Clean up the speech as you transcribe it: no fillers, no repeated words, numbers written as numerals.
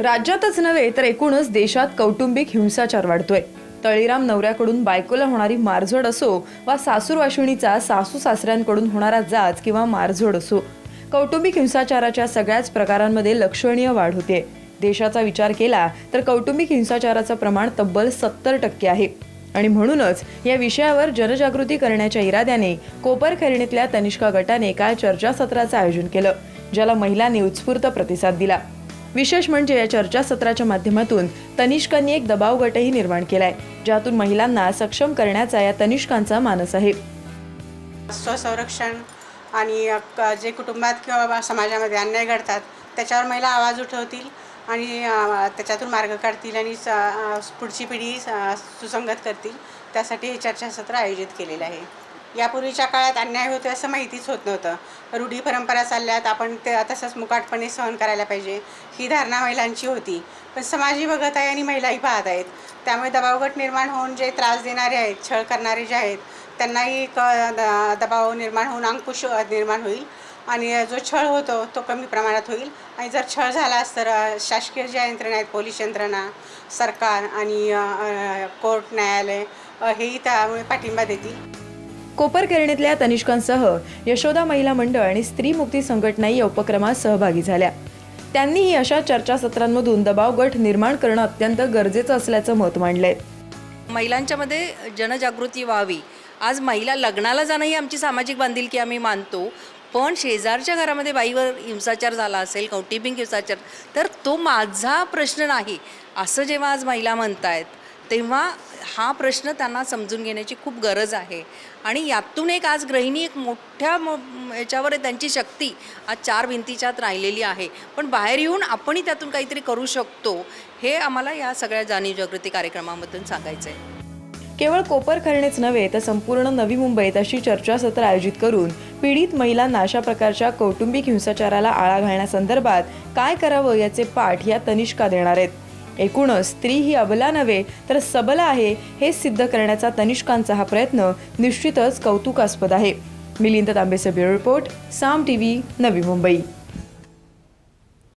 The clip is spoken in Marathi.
राज्यातच नव्हे तर एकूणच देशात कौटुंबिक हिंसाचार वाढतोय। तळीराम नवऱ्याकडून बायकोला होणारी मारझोड असो वा सासूरवाशिणीचा सासू सासऱ्यांकडून होणारा जाच किंवा मारझोड असो, कौटुंबिक हिंसाचाराच्या सगळ्याच प्रकारांमध्ये लक्षणीय वाढ होते। देशाचा विचार केला तर कौटुंबिक हिंसाचाराचं प्रमाण तब्बल 70% आहे। आणि म्हणूनच या विषयावर जनजागृती करण्याच्या इराद्याने कोपरखैरणीतल्या तनिष्का गटाने काल चर्चासत्राचं आयोजन केलं, ज्याला महिलांनी उत्स्फूर्त प्रतिसाद दिला। विशेष म्हणजे या चर्चासत्राच्या माध्यमातून तनिष्कांनी एक दबाव गटही निर्माण केलाय, ज्यातून महिलांना सक्षम करण्याचा या तनिष्कांचा मानस आहे। स्वसंरक्षण आणि जे कुटुंबात किंवा समाजामध्ये अन्याय घडतात त्याच्यावर महिला आवाज उठवतील आणि त्याच्यातून मार्ग काढतील आणि पुढची पिढी सुसंगत करतील, त्यासाठी हे चर्चासत्र आयोजित केलेलं आहे। यापूर्वीच्या काळात अन्याय होते असं माहितीच होत नव्हतं। रूढी परंपरा चालल्यात, आपण ते तसंच मुकाटपणे सहन करायला पाहिजे ही धारणा महिलांची होती। पण समाजही बघत आहे आणि महिलाही पाहत आहेत, त्यामुळे दबावगट निर्माण होऊन जे त्रास देणारे आहेत, छळ करणारे जे आहेत त्यांनाही दबाव निर्माण होऊन अंकुश निर्माण होईल आणि जो छळ होतो तो कमी प्रमाणात होईल। आणि जर छळ झालाच तर शासकीय ज्या यंत्रणा आहेत, पोलीस यंत्रणा, सरकार आणि कोर्ट, न्यायालय हेही त्यामुळे पाठिंबा देतील। कोपरखैरणीतल्या तनिष्कांसह यशोदा महिला मंडळ आणि स्त्री मुक्ती संघटनाही या उपक्रमात सहभागी झाल्या। त्यांनीही अशा चर्चासत्रांमधून दबाव गट निर्माण करणं अत्यंत गरजेचं असल्याचं मत मांडलंय। महिलांच्या मध्ये जनजागृती व्हावी। आज महिला लग्नाला जाणं ही आमची सामाजिक बांधिलकी आम्ही मानतो, पण शेजारच्या घरामध्ये बाईवर हिंसाचार झाला असेल, कौटुंबिक हिंसाचार, तर तो माझा प्रश्न नाही असं जेव्हा आज महिला म्हणतायत तेव्हा हा प्रश्न त्यांना समजून घेण्याची खूप गरज आहे। आणि यातून एक आज गृहिणी एक मोठ्या याच्यावर त्यांची शक्ती आज 4 भिंतीच्या आत राहिलेली आहे, पण बाहेर येऊन आपणही त्यातून काहीतरी करू शकतो, हे आम्हाला या सगळ्या जाणीव जागृती कार्यक्रमामधून सांगायचं आहे। केवळ कोपरखैरणीच नव्हे तर संपूर्ण नवी मुंबईत अशी चर्चासत्र आयोजित करून पीडित महिलांना अशा प्रकारच्या कौटुंबिक हिंसाचाराला आळा घालण्यासंदर्भात काय करावं याचे पाठ या तनिष्का देणार आहेत। एकूणच स्त्री ही अबला नव्हे तर सबला आहे हे सिद्ध करण्याचा तनिष्कांचा हा प्रयत्न निश्चितच कौतुकास्पद आहे। मिलिंद तांबेचा ब्युरो रिपोर्ट, साम टीव्ही, नवी मुंबई।